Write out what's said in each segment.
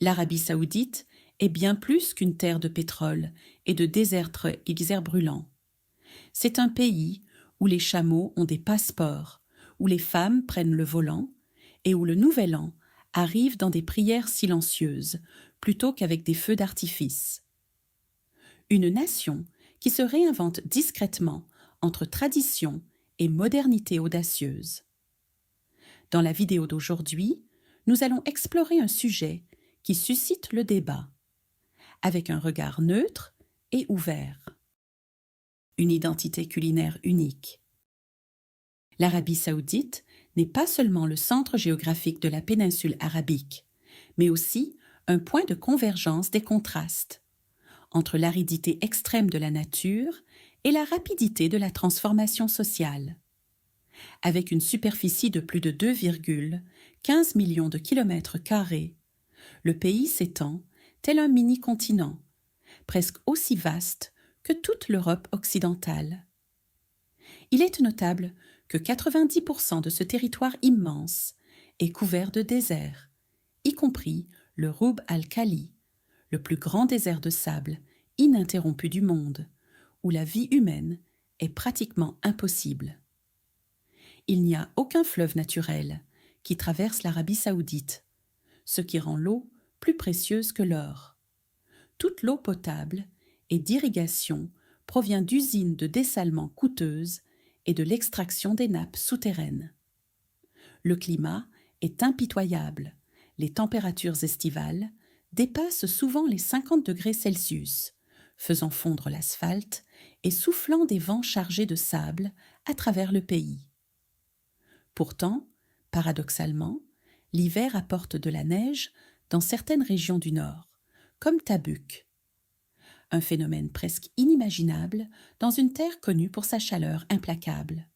L'Arabie saoudite est bien plus qu'une terre de pétrole et de déserts brûlants. C'est un pays où les chameaux ont des passeports, où les femmes prennent le volant et où le nouvel an arrive dans des prières silencieuses plutôt qu'avec des feux d'artifice. Une nation qui se réinvente discrètement entre tradition et modernité audacieuse. Dans la vidéo d'aujourd'hui, nous allons explorer un sujet qui suscite le débat, avec un regard neutre et ouvert. Une identité culinaire unique. L'Arabie saoudite n'est pas seulement le centre géographique de la péninsule arabique, mais aussi un point de convergence des contrastes entre l'aridité extrême de la nature et la rapidité de la transformation sociale. Avec une superficie de plus de 2,15 millions de kilomètres carrés, le pays s'étend tel un mini-continent, presque aussi vaste que toute l'Europe occidentale. Il est notable que 90% de ce territoire immense est couvert de déserts, y compris le Rub al-Khali, le plus grand désert de sable ininterrompu du monde, où la vie humaine est pratiquement impossible. Il n'y a aucun fleuve naturel qui traverse l'Arabie saoudite, ce qui rend l'eau plus précieuse que l'or. Toute l'eau potable et d'irrigation provient d'usines de dessalement coûteuses et de l'extraction des nappes souterraines. Le climat est impitoyable. Les températures estivales dépassent souvent les 50 degrés Celsius, faisant fondre l'asphalte et soufflant des vents chargés de sable à travers le pays. Pourtant, paradoxalement, l'hiver apporte de la neige dans certaines régions du nord, comme Tabuk. Un phénomène presque inimaginable dans une terre connue pour sa chaleur implacable.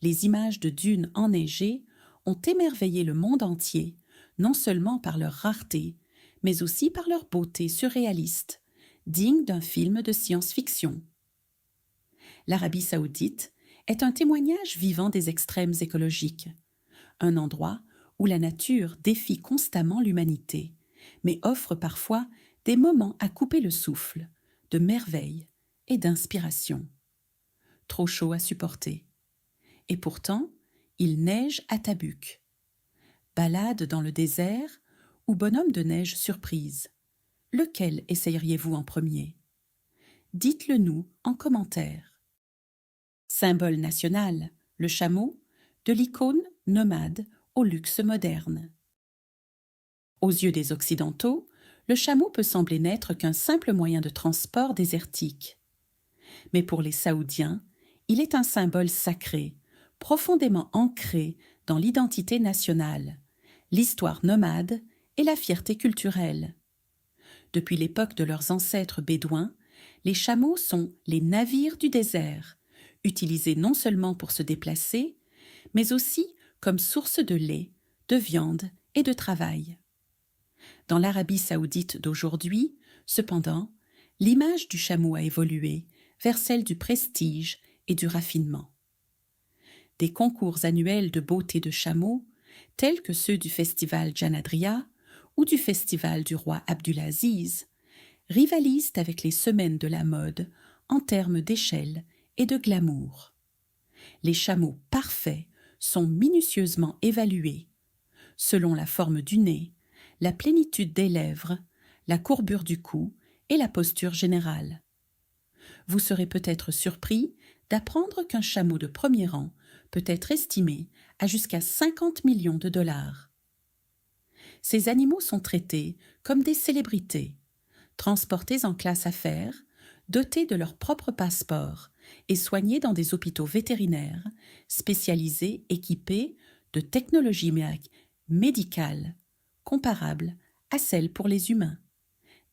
Les images de dunes enneigées ont émerveillé le monde entier, non seulement par leur rareté, mais aussi par leur beauté surréaliste, digne d'un film de science-fiction. L'Arabie saoudite est un témoignage vivant des extrêmes écologiques, un endroit où la nature défie constamment l'humanité, mais offre parfois des moments à couper le souffle, de merveille et d'inspiration. Trop chaud à supporter. Et pourtant, il neige à Tabuk. Balade dans le désert ou bonhomme de neige surprise. Lequel essayeriez-vous en premier? Dites-le nous en commentaire. Symbole national, le chameau, de l'icône nomade au luxe moderne. Aux yeux des Occidentaux, le chameau peut sembler n'être qu'un simple moyen de transport désertique. Mais pour les Saoudiens, il est un symbole sacré, profondément ancré dans l'identité nationale, l'histoire nomade et la fierté culturelle. Depuis l'époque de leurs ancêtres bédouins, les chameaux sont les navires du désert, utilisés non seulement pour se déplacer, mais aussi comme source de lait, de viande et de travail. Dans l'Arabie saoudite d'aujourd'hui, cependant, l'image du chameau a évolué vers celle du prestige et du raffinement. Des concours annuels de beauté de chameaux, tels que ceux du festival Janadria ou du festival du roi Abdulaziz, rivalisent avec les semaines de la mode en termes d'échelle et de glamour. Les chameaux parfaits sont minutieusement évalués, selon la forme du nez, la plénitude des lèvres, la courbure du cou et la posture générale. Vous serez peut-être surpris d'apprendre qu'un chameau de premier rang peut être estimé à jusqu'à 50 millions de dollars. Ces animaux sont traités comme des célébrités, transportés en classe affaires, dotés de leur propre passeport et soignés dans des hôpitaux vétérinaires spécialisés équipés de technologies médicales comparables à celles pour les humains.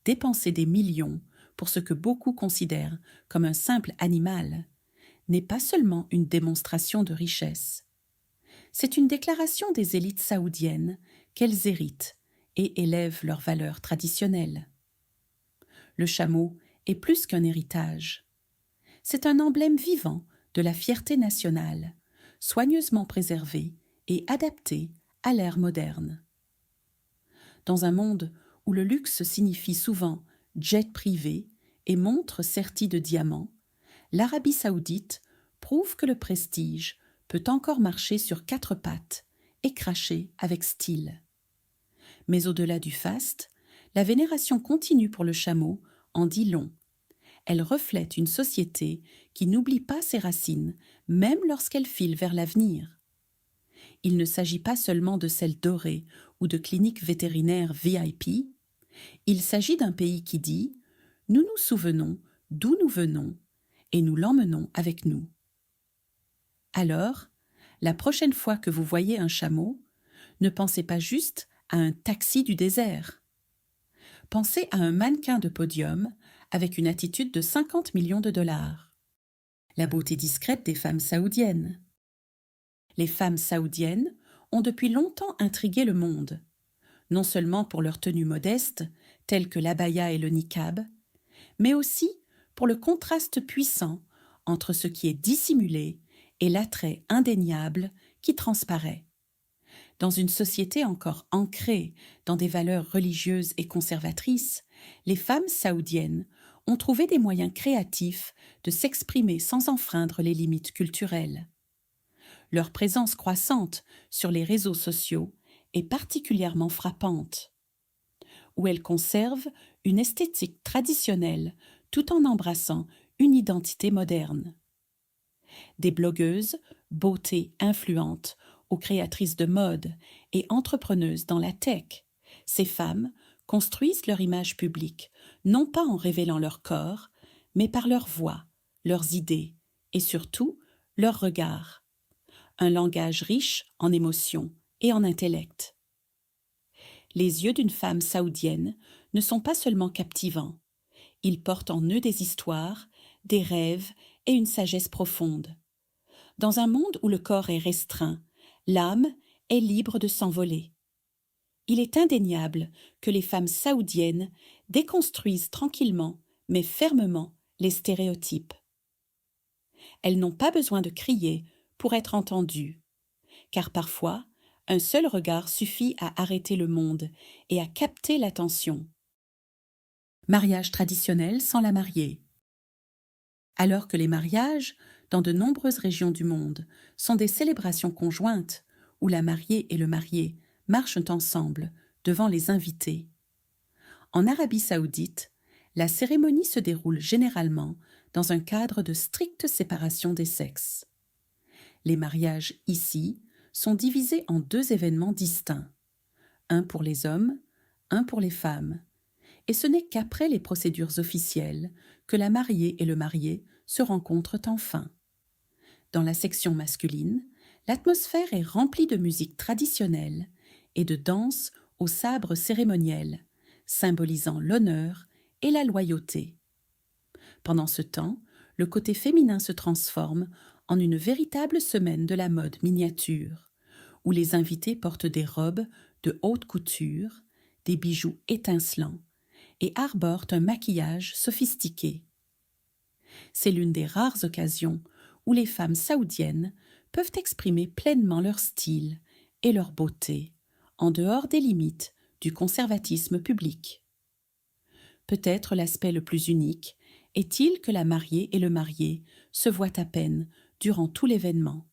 Dépenser des millions pour ce que beaucoup considèrent comme un simple animal n'est pas seulement une démonstration de richesse. C'est une déclaration des élites saoudiennes qu'elles héritent et élèvent leurs valeurs traditionnelles. Le chameau est plus qu'un héritage. C'est un emblème vivant de la fierté nationale, soigneusement préservé et adapté à l'ère moderne. dans un monde où le luxe signifie souvent jet privé et montre serties de diamants, l'Arabie saoudite prouve que le prestige peut encore marcher sur 4 pattes et cracher avec style. Mais au-delà du faste, la vénération continue pour le chameau en dit long. Elle reflète une société qui n'oublie pas ses racines, même lorsqu'elle file vers l'avenir. Il ne s'agit pas seulement de selles dorées ou de cliniques vétérinaires VIP, il s'agit d'un pays qui dit « Nous nous souvenons d'où nous venons et nous l'emmenons avec nous ». Alors, la prochaine fois que vous voyez un chameau, ne pensez pas juste à un taxi du désert. Pensez à un mannequin de podium avec une attitude de 50 millions de dollars. La beauté discrète des femmes saoudiennes. Les femmes saoudiennes ont depuis longtemps intrigué le monde, non seulement pour leur tenue modeste, telle que l'abaya et le niqab, mais aussi pour le contraste puissant entre ce qui est dissimulé et l'attrait indéniable qui transparaît. Dans une société encore ancrée dans des valeurs religieuses et conservatrices, les femmes saoudiennes ont trouvé des moyens créatifs de s'exprimer sans enfreindre les limites culturelles. Leur présence croissante sur les réseaux sociaux est particulièrement frappante, où elles conservent une esthétique traditionnelle tout en embrassant une identité moderne. Des blogueuses, beauté influentes, aux créatrices de mode et entrepreneuses dans la tech, ces femmes construisent leur image publique, non pas en révélant leur corps, mais par leur voix, leurs idées et surtout leur regard. Un langage riche en émotions et en intellect. Les yeux d'une femme saoudienne ne sont pas seulement captivants, ils portent en eux des histoires, des rêves et une sagesse profonde. Dans un monde où le corps est restreint, l'âme est libre de s'envoler. Il est indéniable que les femmes saoudiennes déconstruisent tranquillement mais fermement les stéréotypes. Elles n'ont pas besoin de crier pour être entendues, car parfois, un seul regard suffit à arrêter le monde et à capter l'attention. Mariage traditionnel sans la mariée. Alors que les mariages, dans de nombreuses régions du monde, sont des célébrations conjointes où la mariée et le marié marchent ensemble devant les invités. En Arabie saoudite, la cérémonie se déroule généralement dans un cadre de stricte séparation des sexes. Les mariages ici sont divisés en 2 événements distincts, un pour les hommes, un pour les femmes, et ce n'est qu'après les procédures officielles que la mariée et le marié se rencontrent enfin. Dans la section masculine, l'atmosphère est remplie de musique traditionnelle et de danse au sabre cérémoniel, symbolisant l'honneur et la loyauté. Pendant ce temps, le côté féminin se transforme en une véritable semaine de la mode miniature, où les invités portent des robes de haute couture, des bijoux étincelants et arborent un maquillage sophistiqué. C'est l'une des rares occasions où les femmes saoudiennes peuvent exprimer pleinement leur style et leur beauté, en dehors des limites du conservatisme public. Peut-être l'aspect le plus unique est-il que la mariée et le marié se voient à peine durant tout l'événement,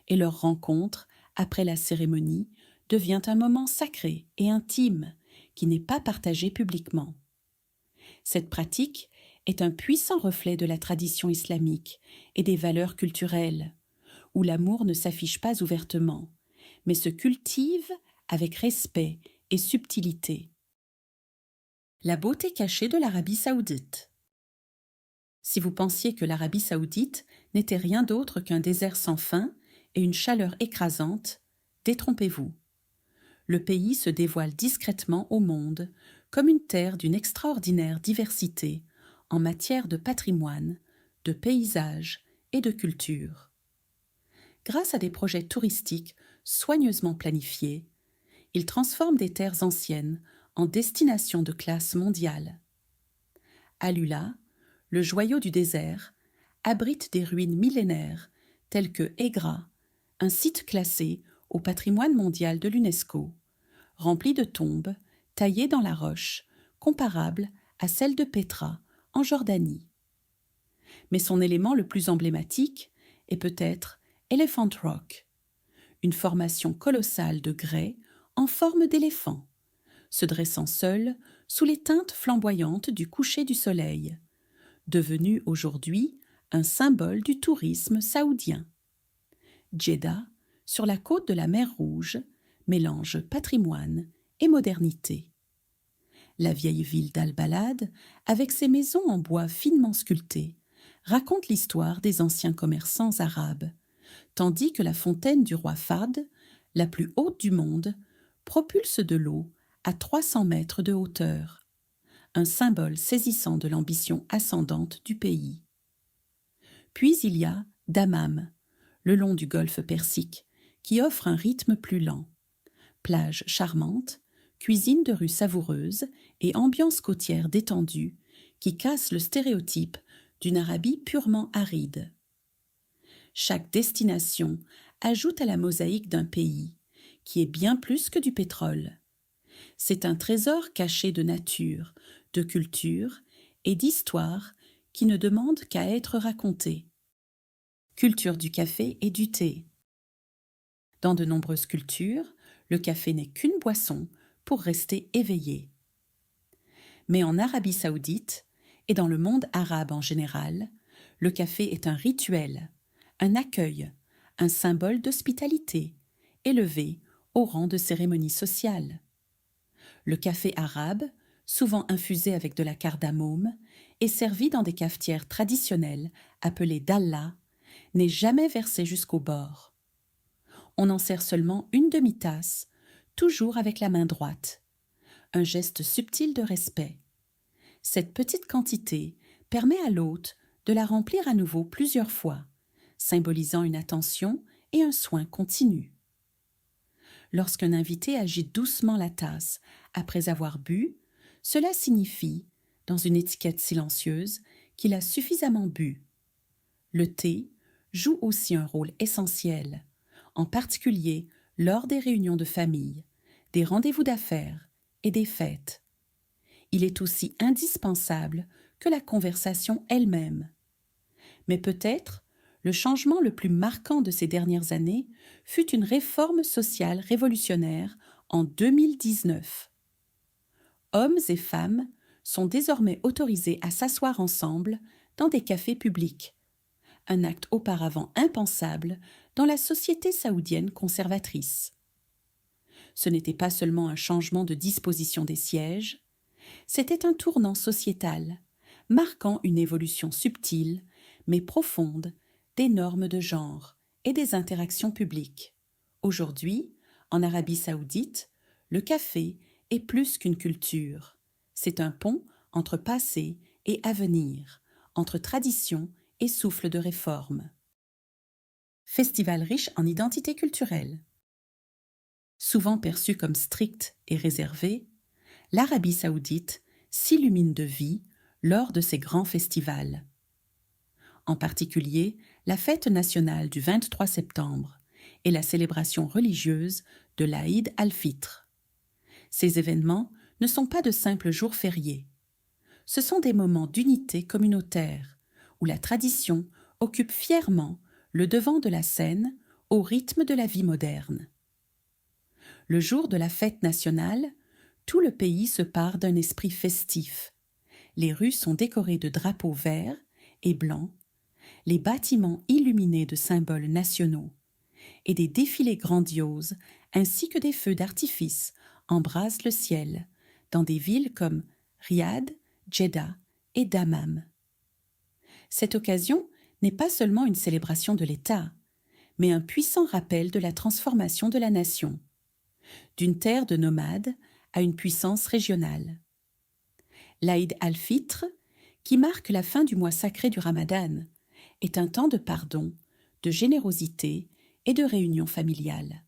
et leur rencontre, après la cérémonie, devient un moment sacré et intime qui n'est pas partagé publiquement. Cette pratique est un puissant reflet de la tradition islamique et des valeurs culturelles, où l'amour ne s'affiche pas ouvertement, mais se cultive avec respect et subtilité. La beauté cachée de l'Arabie saoudite. Si vous pensiez que l'Arabie saoudite n'était rien d'autre qu'un désert sans fin et une chaleur écrasante, détrompez-vous. Le pays se dévoile discrètement au monde comme une terre d'une extraordinaire diversité en matière de patrimoine, de paysage et de culture. Grâce à des projets touristiques soigneusement planifiés, il transforme des terres anciennes en destinations de classe mondiale. Alula, le joyau du désert, abrite des ruines millénaires telles que Egra, un site classé au patrimoine mondial de l'UNESCO, rempli de tombes, taillée dans la roche, comparable à celle de Petra, en Jordanie. Mais son élément le plus emblématique est peut-être Elephant Rock, une formation colossale de grès en forme d'éléphant, se dressant seule sous les teintes flamboyantes du coucher du soleil, devenu aujourd'hui un symbole du tourisme saoudien. Djeddah, sur la côte de la mer Rouge, mélange patrimoine et modernité. La vieille ville d'Al-Balad, avec ses maisons en bois finement sculptées, raconte l'histoire des anciens commerçants arabes, tandis que la fontaine du roi Fahd, la plus haute du monde, propulse de l'eau à 300 mètres de hauteur, un symbole saisissant de l'ambition ascendante du pays. Puis il y a Dammam, le long du golfe Persique, qui offre un rythme plus lent. Plage charmante, cuisine de rue savoureuse et ambiance côtière détendue qui casse le stéréotype d'une Arabie purement aride. Chaque destination ajoute à la mosaïque d'un pays, qui est bien plus que du pétrole. C'est un trésor caché de nature, de culture et d'histoire qui ne demande qu'à être raconté. Culture du café et du thé. Dans de nombreuses cultures, le café n'est qu'une boisson pour rester éveillé. Mais en Arabie saoudite, et dans le monde arabe en général, le café est un rituel, un accueil, un symbole d'hospitalité, élevé au rang de cérémonie sociale. Le café arabe, souvent infusé avec de la cardamome, et servi dans des cafetières traditionnelles appelées dallah, n'est jamais versé jusqu'au bord. On en sert seulement une demi-tasse, toujours avec la main droite. Un geste subtil de respect. Cette petite quantité permet à l'hôte de la remplir à nouveau plusieurs fois, symbolisant une attention et un soin continu. Lorsqu'un invité agite doucement la tasse après avoir bu, cela signifie, dans une étiquette silencieuse, qu'il a suffisamment bu. Le thé joue aussi un rôle essentiel, en particulier lors des réunions de famille, des rendez-vous d'affaires et des fêtes. Il est aussi indispensable que la conversation elle-même. Mais peut-être, le changement le plus marquant de ces dernières années fut une réforme sociale révolutionnaire en 2019. Hommes et femmes sont désormais autorisés à s'asseoir ensemble dans des cafés publics, un acte auparavant impensable dans la société saoudienne conservatrice. Ce n'était pas seulement un changement de disposition des sièges, c'était un tournant sociétal, marquant une évolution subtile, mais profonde, des normes de genre et des interactions publiques. Aujourd'hui, en Arabie saoudite, le café est plus qu'une culture. C'est un pont entre passé et avenir, entre tradition et souffle de réforme. Festival riche en identité culturelle. Souvent perçu comme strict et réservé, l'Arabie saoudite s'illumine de vie lors de ses grands festivals. En particulier, la fête nationale du 23 septembre et la célébration religieuse de l'Aïd al-Fitr. Ces événements ne sont pas de simples jours fériés. Ce sont des moments d'unité communautaire où la tradition occupe fièrement le devant de la scène au rythme de la vie moderne. Le jour de la fête nationale, tout le pays se pare d'un esprit festif. Les rues sont décorées de drapeaux verts et blancs, les bâtiments illuminés de symboles nationaux, et des défilés grandioses ainsi que des feux d'artifice embrasent le ciel dans des villes comme Riyad, Djeddah et Dammam. Cette occasion n'est pas seulement une célébration de l'État, mais un puissant rappel de la transformation de la nation, d'une terre de nomades à une puissance régionale. L'Aïd al-Fitr, qui marque la fin du mois sacré du Ramadan, est un temps de pardon, de générosité et de réunion familiale.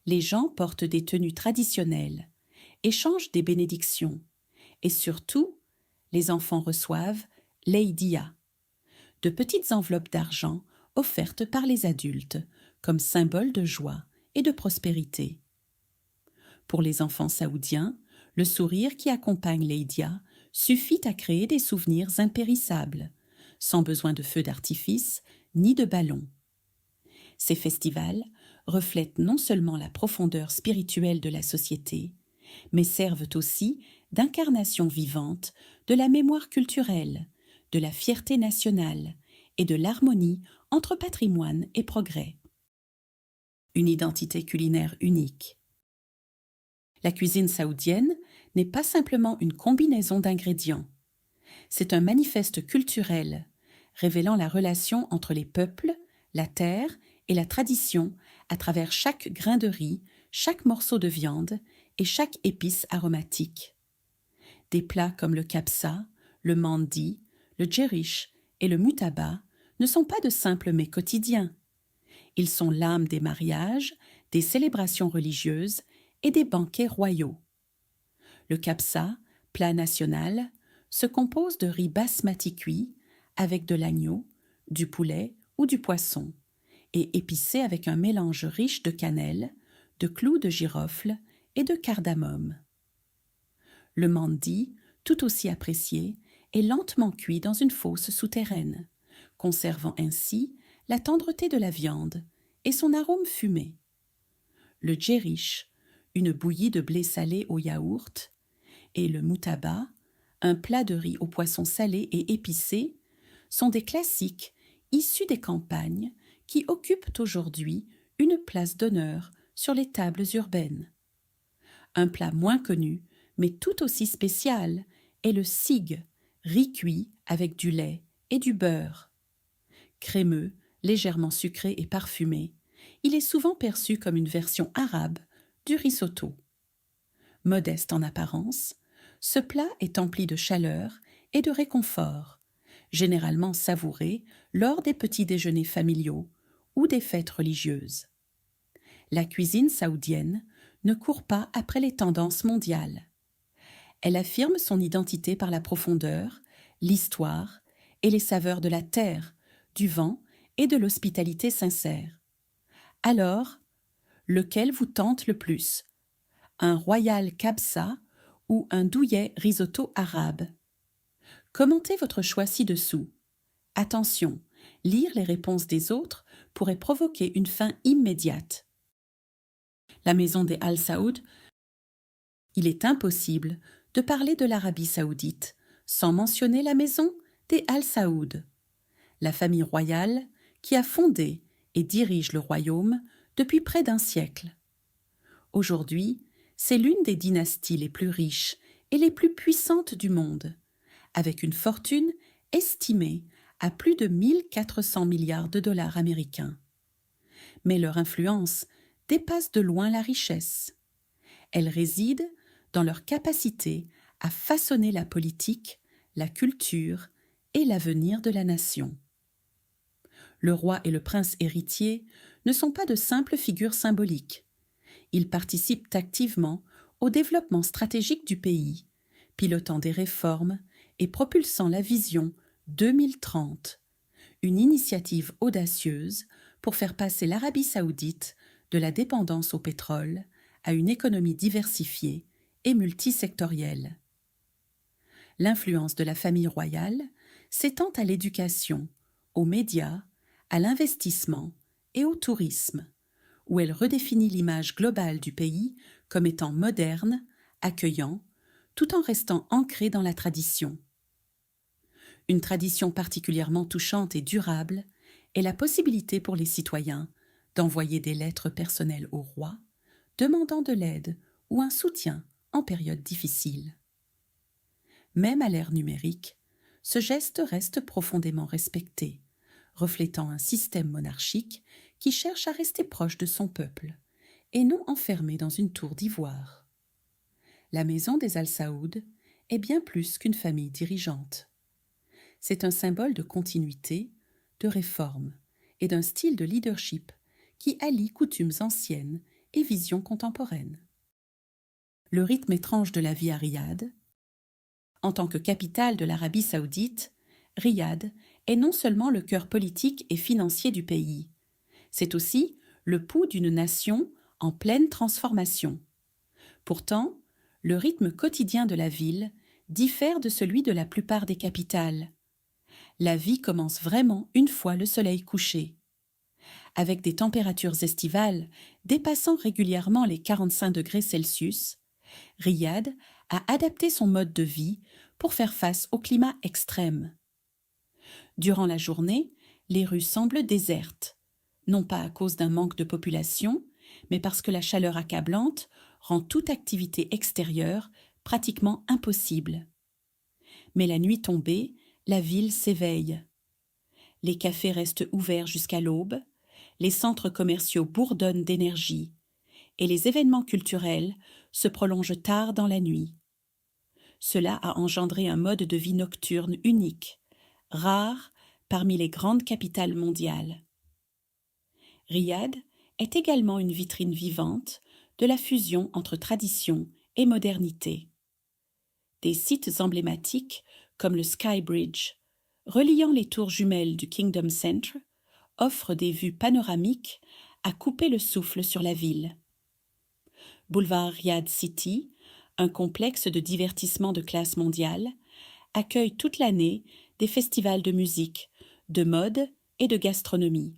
Les gens portent des tenues traditionnelles, échangent des bénédictions et surtout, les enfants reçoivent l'Aïdia, de petites enveloppes d'argent offertes par les adultes comme symbole de joie et de prospérité. Pour les enfants saoudiens, le sourire qui accompagne l'Eidia suffit à créer des souvenirs impérissables, sans besoin de feux d'artifice ni de ballons. Ces festivals reflètent non seulement la profondeur spirituelle de la société, mais servent aussi d'incarnation vivante de la mémoire culturelle, de la fierté nationale et de l'harmonie entre patrimoine et progrès. Une identité culinaire unique. La cuisine saoudienne n'est pas simplement une combinaison d'ingrédients. C'est un manifeste culturel révélant la relation entre les peuples, la terre et la tradition à travers chaque grain de riz, chaque morceau de viande et chaque épice aromatique. Des plats comme le kabsa, le mandi, le djerish et le mutaba ne sont pas de simples mets quotidiens. Ils sont l'âme des mariages, des célébrations religieuses et des banquets royaux. Le kabsa, plat national, se compose de riz basmati cuit avec de l'agneau, du poulet ou du poisson et épicé avec un mélange riche de cannelle, de clous de girofle et de cardamome. Le mandi, tout aussi apprécié, est lentement cuit dans une fosse souterraine, conservant ainsi la tendreté de la viande et son arôme fumé. Le djerish, une bouillie de blé salé au yaourt, et le mutaba, un plat de riz au poisson salé et épicé, sont des classiques issus des campagnes qui occupent aujourd'hui une place d'honneur sur les tables urbaines. Un plat moins connu, mais tout aussi spécial, est le sig, riz cuit avec du lait et du beurre. Crémeux, légèrement sucré et parfumé, il est souvent perçu comme une version arabe du risotto. Modeste en apparence, ce plat est empli de chaleur et de réconfort, généralement savouré lors des petits déjeuners familiaux ou des fêtes religieuses. La cuisine saoudienne ne court pas après les tendances mondiales. Elle affirme son identité par la profondeur, l'histoire et les saveurs de la terre, du vent et de l'hospitalité sincère. Alors, lequel vous tente le plus? Un royal kabsa ou un douillet risotto arabe? Commentez votre choix ci-dessous. Attention, lire les réponses des autres pourrait provoquer une faim immédiate. La maison des Al Saoud, il est impossible de parler de l'Arabie saoudite sans mentionner la maison des Al Saoud, la famille royale qui a fondé et dirige le royaume depuis près d'un siècle. Aujourd'hui, c'est l'une des dynasties les plus riches et les plus puissantes du monde, avec une fortune estimée à plus de 1400 milliards de dollars américains. Mais leur influence dépasse de loin la richesse. Elle réside dans leur capacité à façonner la politique, la culture et l'avenir de la nation. Le roi et le prince héritier ne sont pas de simples figures symboliques. Ils participent activement au développement stratégique du pays, pilotant des réformes et propulsant la vision 2030, une initiative audacieuse pour faire passer l'Arabie saoudite de la dépendance au pétrole à une économie diversifiée et multisectorielle. L'influence de la famille royale s'étend à l'éducation, aux médias, à l'investissement et au tourisme, où elle redéfinit l'image globale du pays comme étant moderne, accueillant, tout en restant ancrée dans la tradition. Une tradition particulièrement touchante et durable est la possibilité pour les citoyens d'envoyer des lettres personnelles au roi, demandant de l'aide ou un soutien en période difficile. Même à l'ère numérique, ce geste reste profondément respecté, reflétant un système monarchique qui cherche à rester proche de son peuple, et non enfermé dans une tour d'ivoire. La maison des Al Saoud est bien plus qu'une famille dirigeante. C'est un symbole de continuité, de réforme et d'un style de leadership qui allie coutumes anciennes et visions contemporaines. Le rythme étrange de la vie à Riyad. En tant que capitale de l'Arabie saoudite, Riyad est non seulement le cœur politique et financier du pays, c'est aussi le pouls d'une nation en pleine transformation. Pourtant, le rythme quotidien de la ville diffère de celui de la plupart des capitales. La vie commence vraiment une fois le soleil couché. Avec des températures estivales dépassant régulièrement les 45 degrés Celsius, Riyad a adapté son mode de vie pour faire face au climat extrême. Durant la journée, les rues semblent désertes, non pas à cause d'un manque de population, mais parce que la chaleur accablante rend toute activité extérieure pratiquement impossible. Mais la nuit tombée, la ville s'éveille. Les cafés restent ouverts jusqu'à l'aube, les centres commerciaux bourdonnent d'énergie, et les événements culturels se prolongent tard dans la nuit. Cela a engendré un mode de vie nocturne unique, rare parmi les grandes capitales mondiales. Riyad est également une vitrine vivante de la fusion entre tradition et modernité. Des sites emblématiques comme le Sky Bridge, reliant les tours jumelles du Kingdom Centre, offrent des vues panoramiques à couper le souffle sur la ville. Boulevard Riyad City, un complexe de divertissement de classe mondiale, accueille toute l'année des festivals de musique, de mode et de gastronomie.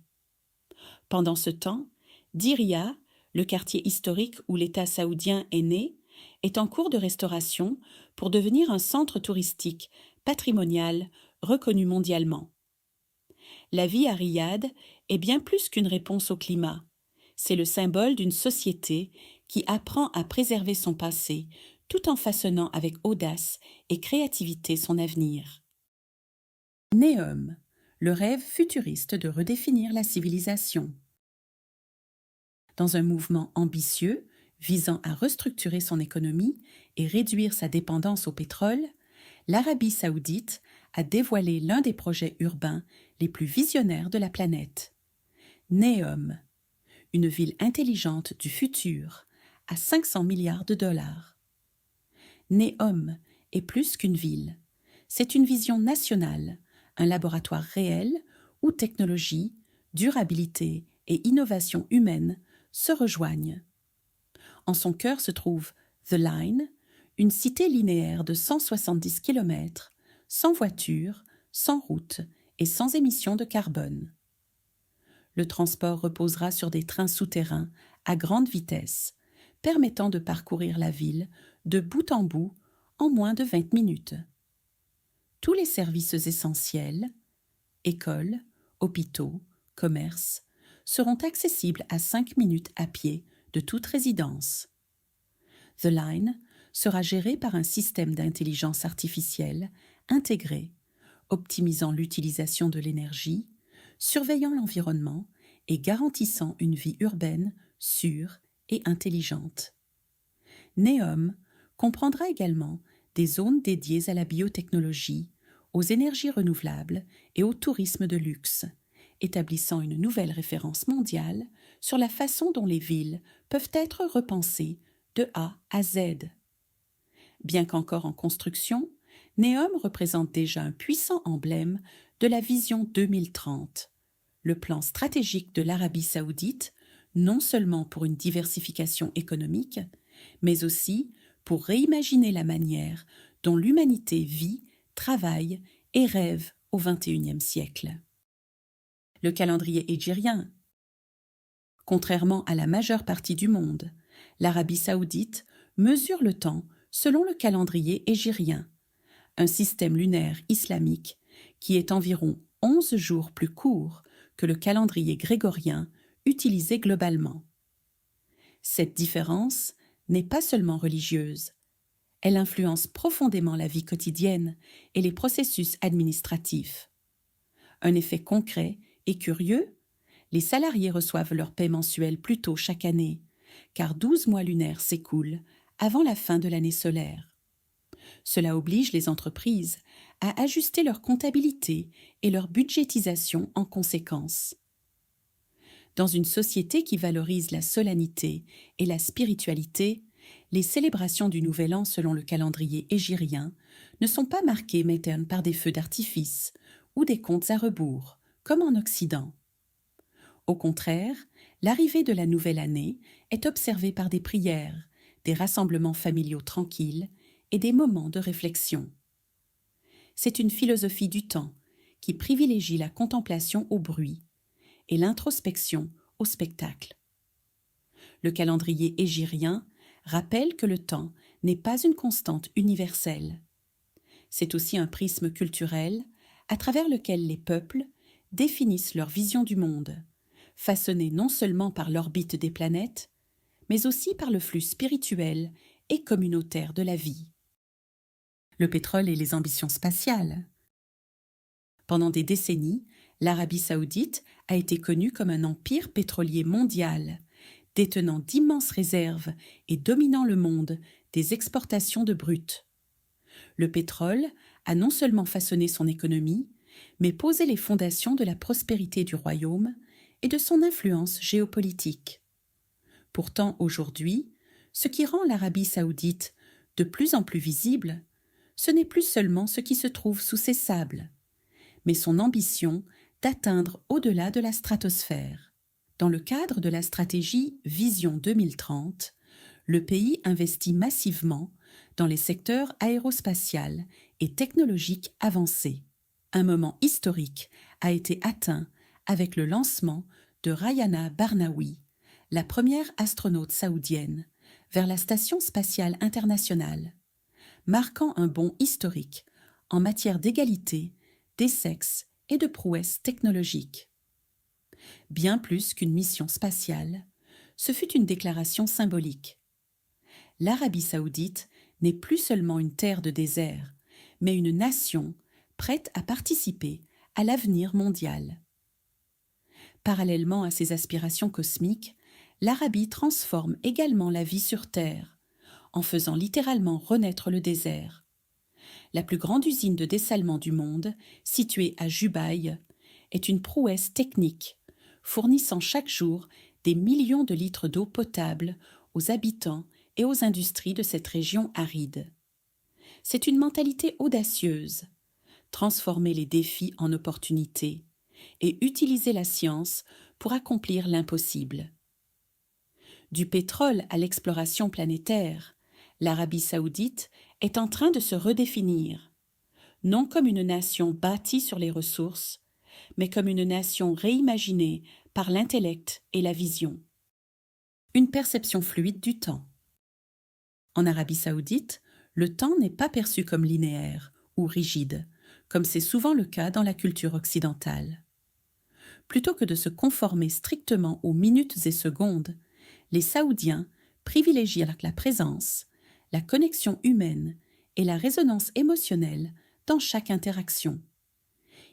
Pendant ce temps, Diriyah, le quartier historique où l'État saoudien est né, est en cours de restauration pour devenir un centre touristique patrimonial reconnu mondialement. La vie à Riyad est bien plus qu'une réponse au climat. C'est le symbole d'une société qui apprend à préserver son passé tout en façonnant avec audace et créativité son avenir. Neom, le rêve futuriste de redéfinir la civilisation. Dans un mouvement ambitieux visant à restructurer son économie et réduire sa dépendance au pétrole, l'Arabie saoudite a dévoilé l'un des projets urbains les plus visionnaires de la planète. Neom, une ville intelligente du futur, à 500 milliards de dollars. Neom est plus qu'une ville. C'est une vision nationale, un laboratoire réel où technologie, durabilité et innovation humaine se rejoignent. En son cœur se trouve The Line, une cité linéaire de 170 km, sans voiture, sans route et sans émissions de carbone. Le transport reposera sur des trains souterrains à grande vitesse, permettant de parcourir la ville de bout en bout en moins de 20 minutes. Tous les services essentiels, écoles, hôpitaux, commerces, seront accessibles à 5 minutes à pied de toute résidence. The Line sera géré par un système d'intelligence artificielle intégré, optimisant l'utilisation de l'énergie, surveillant l'environnement et garantissant une vie urbaine sûre et intelligente. Neom comprendra également des zones dédiées à la biotechnologie, aux énergies renouvelables et au tourisme de luxe, établissant une nouvelle référence mondiale sur la façon dont les villes peuvent être repensées de A à Z. Bien qu'encore en construction, Neom représente déjà un puissant emblème de la vision 2030, le plan stratégique de l'Arabie saoudite, non seulement pour une diversification économique, mais aussi pour réimaginer la manière dont l'humanité vit, travaille et rêve au XXIe siècle. Le calendrier hégirien. Contrairement à la majeure partie du monde, l'Arabie saoudite mesure le temps selon le calendrier hégirien, un système lunaire islamique qui est environ 11 jours plus court que le calendrier grégorien utilisé globalement. Cette différence n'est pas seulement religieuse, elle influence profondément la vie quotidienne et les processus administratifs. Un effet concret et curieux, les salariés reçoivent leur paie mensuelle plus tôt chaque année, car 12 mois lunaires s'écoulent avant la fin de l'année solaire. Cela oblige les entreprises à ajuster leur comptabilité et leur budgétisation en conséquence. Dans une société qui valorise la solennité et la spiritualité, les célébrations du Nouvel An selon le calendrier hégirien ne sont pas marquées maintenant par des feux d'artifice ou des comptes à rebours, comme en Occident. Au contraire, l'arrivée de la nouvelle année est observée par des prières, des rassemblements familiaux tranquilles et des moments de réflexion. C'est une philosophie du temps qui privilégie la contemplation au bruit et l'introspection au spectacle. Le calendrier hégirien rappelle que le temps n'est pas une constante universelle. C'est aussi un prisme culturel à travers lequel les peuples définissent leur vision du monde, façonnée non seulement par l'orbite des planètes, mais aussi par le flux spirituel et communautaire de la vie. Le pétrole et les ambitions spatiales. Pendant des décennies, l'Arabie saoudite a été connue comme un empire pétrolier mondial, détenant d'immenses réserves et dominant le monde des exportations de brut. Le pétrole a non seulement façonné son économie, mais posé les fondations de la prospérité du royaume et de son influence géopolitique. Pourtant, aujourd'hui, ce qui rend l'Arabie saoudite de plus en plus visible, ce n'est plus seulement ce qui se trouve sous ses sables, mais son ambition d'atteindre au-delà de la stratosphère. Dans le cadre de la stratégie Vision 2030, le pays investit massivement dans les secteurs aérospatial et technologiques avancés. Un moment historique a été atteint avec le lancement de Rayana Barnaoui, la première astronaute saoudienne, vers la Station spatiale internationale, marquant un bond historique en matière d'égalité, des sexes et de prouesses technologiques. Bien plus qu'une mission spatiale, ce fut une déclaration symbolique. L'Arabie saoudite n'est plus seulement une terre de désert, mais une nation prête à participer à l'avenir mondial. Parallèlement à ses aspirations cosmiques, l'Arabie transforme également la vie sur Terre, en faisant littéralement renaître le désert. La plus grande usine de dessalement du monde, située à Jubail, est une prouesse technique, fournissant chaque jour des millions de litres d'eau potable aux habitants et aux industries de cette région aride. C'est une mentalité audacieuse, transformer les défis en opportunités et utiliser la science pour accomplir l'impossible. Du pétrole à l'exploration planétaire, l'Arabie saoudite est en train de se redéfinir, non comme une nation bâtie sur les ressources, mais comme une nation réimaginée par l'intellect et la vision. Une perception fluide du temps. En Arabie saoudite, le temps n'est pas perçu comme linéaire ou rigide, comme c'est souvent le cas dans la culture occidentale. Plutôt que de se conformer strictement aux minutes et secondes, les Saoudiens privilégient la présence, la connexion humaine et la résonance émotionnelle dans chaque interaction.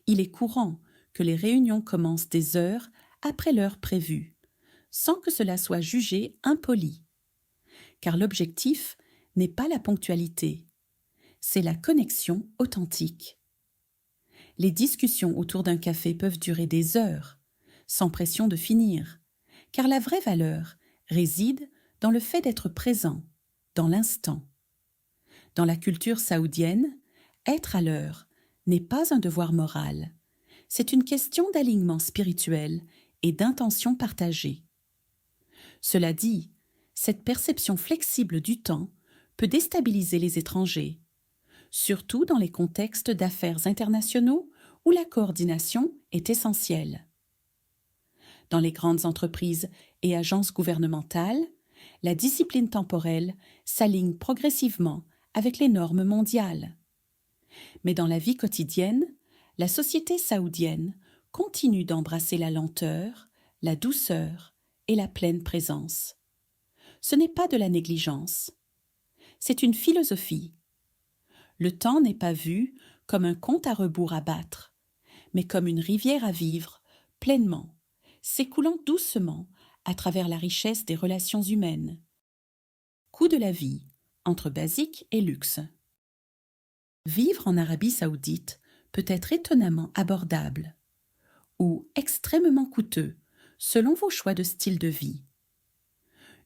Il est courant que les réunions commencent des heures après l'heure prévue, sans que cela soit jugé impoli. Car l'objectif n'est pas la ponctualité, c'est la connexion authentique. Les discussions autour d'un café peuvent durer des heures, sans pression de finir, car la vraie valeur réside dans le fait d'être présent, dans l'instant. Dans la culture saoudienne, être à l'heure n'est pas un devoir moral, c'est une question d'alignement spirituel et d'intention partagée. Cela dit, cette perception flexible du temps peut déstabiliser les étrangers, surtout dans les contextes d'affaires internationaux où la coordination est essentielle. Dans les grandes entreprises et agences gouvernementales, la discipline temporelle s'aligne progressivement avec les normes mondiales. Mais dans la vie quotidienne, la société saoudienne continue d'embrasser la lenteur, la douceur et la pleine présence. Ce n'est pas de la négligence, c'est une philosophie. Le temps n'est pas vu comme un compte à rebours à battre, mais comme une rivière à vivre pleinement, s'écoulant doucement à travers la richesse des relations humaines. Coût de la vie, entre basique et luxe. Vivre en Arabie saoudite peut être étonnamment abordable ou extrêmement coûteux selon vos choix de style de vie.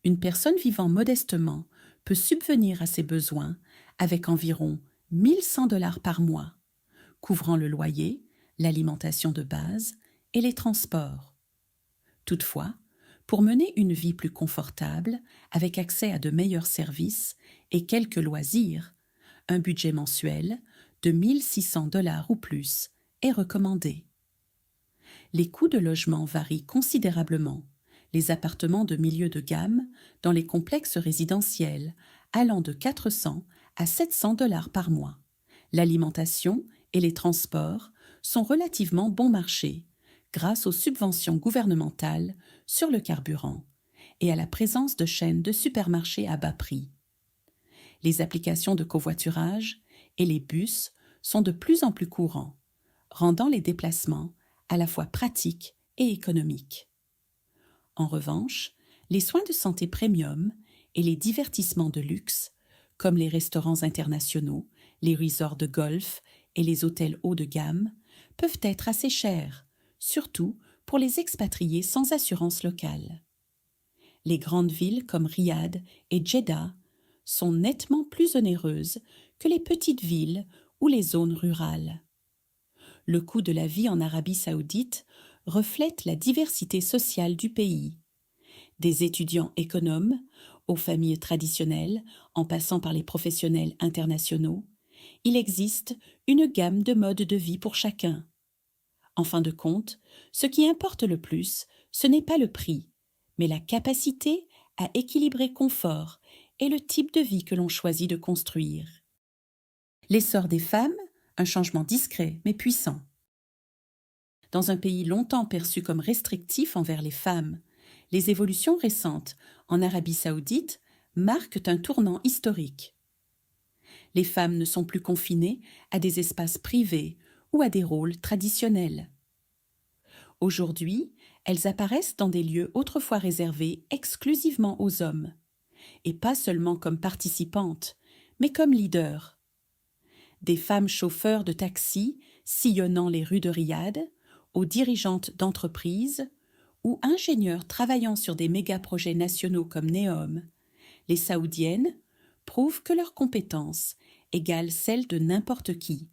Une personne vivant modestement peut subvenir à ses besoins avec environ 1100 $ par mois, couvrant le loyer, l'alimentation de base et les transports. Toutefois, pour mener une vie plus confortable, avec accès à de meilleurs services et quelques loisirs, un budget mensuel de 1 600 $ ou plus est recommandé. Les coûts de logement varient considérablement, les appartements de milieu de gamme dans les complexes résidentiels allant de 400 à 700 $ par mois. L'alimentation et les transports sont relativement bon marché grâce aux subventions gouvernementales sur le carburant et à la présence de chaînes de supermarchés à bas prix. Les applications de covoiturage et les bus sont de plus en plus courants, rendant les déplacements à la fois pratiques et économiques. En revanche, les soins de santé premium et les divertissements de luxe, comme les restaurants internationaux, les resorts de golf et les hôtels haut de gamme, peuvent être assez chers, surtout pour les expatriés sans assurance locale. Les grandes villes comme Riyad et Djeddah sont nettement plus onéreuses que les petites villes ou les zones rurales. Le coût de la vie en Arabie saoudite reflète la diversité sociale du pays. Des étudiants économes aux familles traditionnelles, en passant par les professionnels internationaux, il existe une gamme de modes de vie pour chacun. En fin de compte, ce qui importe le plus, ce n'est pas le prix, mais la capacité à équilibrer confort et le type de vie que l'on choisit de construire. L'essor des femmes, un changement discret mais puissant. Dans un pays longtemps perçu comme restrictif envers les femmes, les évolutions récentes en Arabie saoudite marquent un tournant historique. Les femmes ne sont plus confinées à des espaces privés ou à des rôles traditionnels. Aujourd'hui, elles apparaissent dans des lieux autrefois réservés exclusivement aux hommes, et pas seulement comme participantes, mais comme leaders. Des femmes chauffeurs de taxi sillonnant les rues de Riyad, aux dirigeantes d'entreprises ou ingénieurs travaillant sur des méga-projets nationaux comme Neom, les Saoudiennes prouvent que leurs compétences égalent celles de n'importe qui.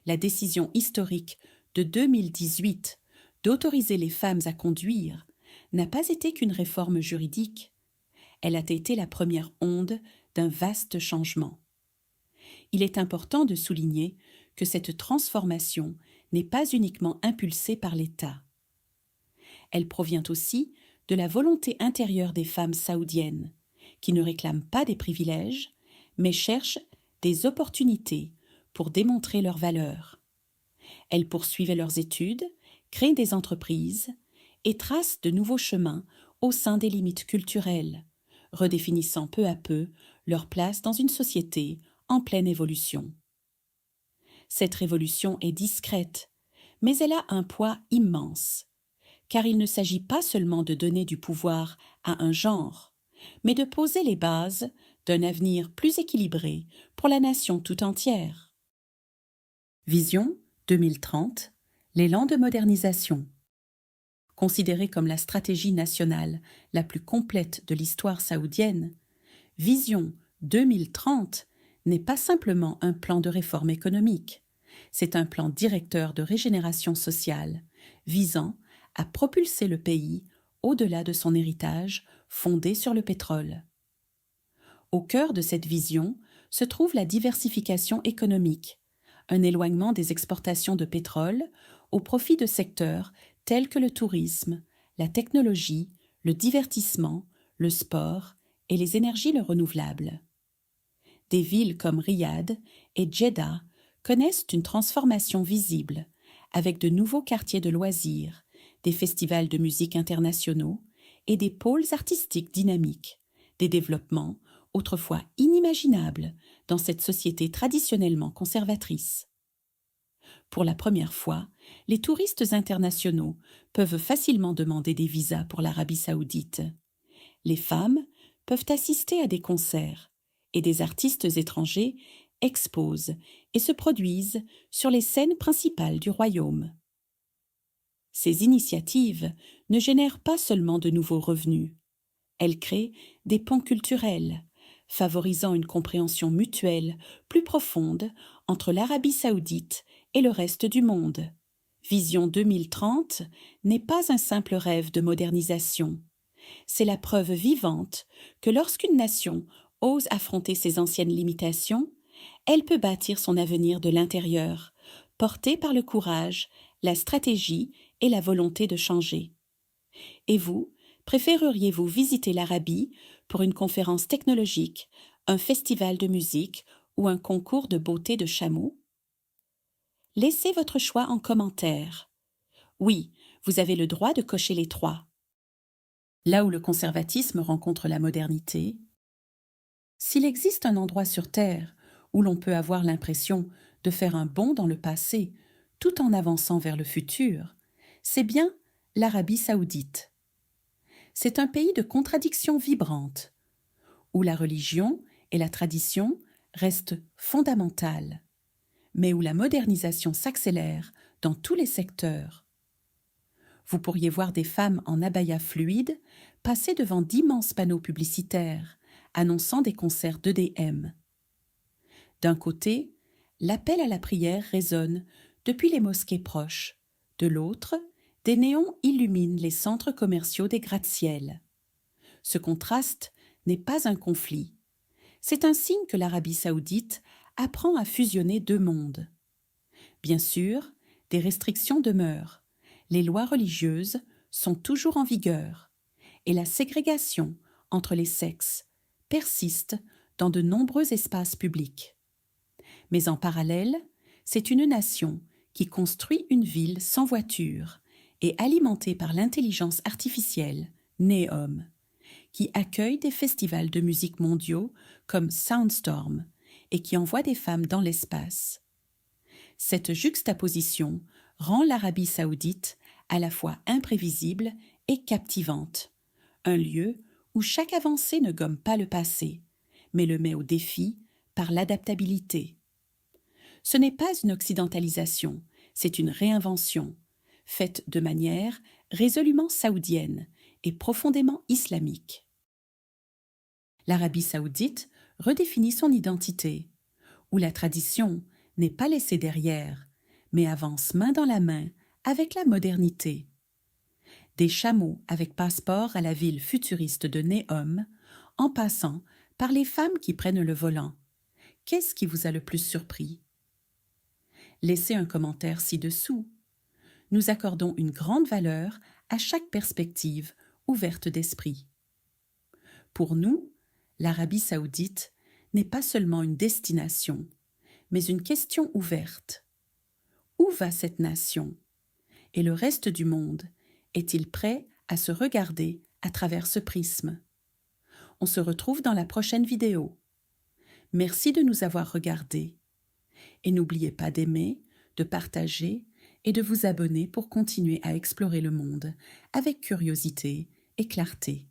La décision historique de 2018 d'autoriser les femmes à conduire n'a pas été qu'une réforme juridique. Elle a été la première onde d'un vaste changement. Il est important de souligner que cette transformation n'est pas uniquement impulsée par l'État. Elle provient aussi de la volonté intérieure des femmes saoudiennes, qui ne réclament pas des privilèges, mais cherchent des opportunités pour démontrer leurs valeurs. Elles poursuivent leurs études, créent des entreprises et tracent de nouveaux chemins au sein des limites culturelles, redéfinissant peu à peu leur place dans une société en pleine évolution. Cette révolution est discrète, mais elle a un poids immense, car il ne s'agit pas seulement de donner du pouvoir à un genre, mais de poser les bases d'un avenir plus équilibré pour la nation tout entière. Vision 2030, l'élan de modernisation. Considérée comme la stratégie nationale la plus complète de l'histoire saoudienne, Vision 2030 n'est pas simplement un plan de réforme économique, c'est un plan directeur de régénération sociale visant à propulser le pays au-delà de son héritage fondé sur le pétrole. Au cœur de cette vision se trouve la diversification économique, un éloignement des exportations de pétrole au profit de secteurs tels que le tourisme, la technologie, le divertissement, le sport et les énergies renouvelables. Des villes comme Riyad et Djeddah connaissent une transformation visible, avec de nouveaux quartiers de loisirs, des festivals de musique internationaux et des pôles artistiques dynamiques, des développements autrefois inimaginables dans cette société traditionnellement conservatrice. Pour la première fois, les touristes internationaux peuvent facilement demander des visas pour l'Arabie saoudite. Les femmes peuvent assister à des concerts et des artistes étrangers exposent et se produisent sur les scènes principales du royaume. Ces initiatives ne génèrent pas seulement de nouveaux revenus. Elles créent des ponts culturels, favorisant une compréhension mutuelle plus profonde entre l'Arabie saoudite et le reste du monde, Vision 2030 n'est pas un simple rêve de modernisation. C'est la preuve vivante que lorsqu'une nation ose affronter ses anciennes limitations, elle peut bâtir son avenir de l'intérieur, portée par le courage, la stratégie et la volonté de changer. Et vous, préféreriez-vous visiter l'Arabie pour une conférence technologique, un festival de musique ou un concours de beauté de chameaux? Laissez votre choix en commentaire. Oui, vous avez le droit de cocher les trois. Là où le conservatisme rencontre la modernité, s'il existe un endroit sur Terre où l'on peut avoir l'impression de faire un bond dans le passé tout en avançant vers le futur, c'est bien l'Arabie saoudite. C'est un pays de contradictions vibrantes, où la religion et la tradition restent fondamentales, mais où la modernisation s'accélère dans tous les secteurs. Vous pourriez voir des femmes en abaya fluide passer devant d'immenses panneaux publicitaires annonçant des concerts d'EDM. D'un côté, l'appel à la prière résonne depuis les mosquées proches. De l'autre, des néons illuminent les centres commerciaux des gratte-ciel. Ce contraste n'est pas un conflit. C'est un signe que l'Arabie saoudite apprend à fusionner deux mondes. Bien sûr, des restrictions demeurent. Les lois religieuses sont toujours en vigueur et la ségrégation entre les sexes persiste dans de nombreux espaces publics. Mais en parallèle, c'est une nation qui construit une ville sans voiture et alimentée par l'intelligence artificielle, Neom, qui accueille des festivals de musique mondiaux comme Soundstorm et qui envoie des femmes dans l'espace. Cette juxtaposition rend l'Arabie saoudite à la fois imprévisible et captivante, un lieu où chaque avancée ne gomme pas le passé, mais le met au défi par l'adaptabilité. Ce n'est pas une occidentalisation, c'est une réinvention, faite de manière résolument saoudienne et profondément islamique. L'Arabie saoudite redéfinit son identité, où la tradition n'est pas laissée derrière, mais avance main dans la main avec la modernité. Des chameaux avec passeport à la ville futuriste de Neom, en passant par les femmes qui prennent le volant. Qu'est-ce qui vous a le plus surpris? Laissez un commentaire ci-dessous. Nous accordons une grande valeur à chaque perspective ouverte d'esprit. Pour nous, l'Arabie saoudite n'est pas seulement une destination, mais une question ouverte. Où va cette nation? Et le reste du monde est-il prêt à se regarder à travers ce prisme? On se retrouve dans la prochaine vidéo. Merci de nous avoir regardés. Et n'oubliez pas d'aimer, de partager et de vous abonner pour continuer à explorer le monde avec curiosité et clarté.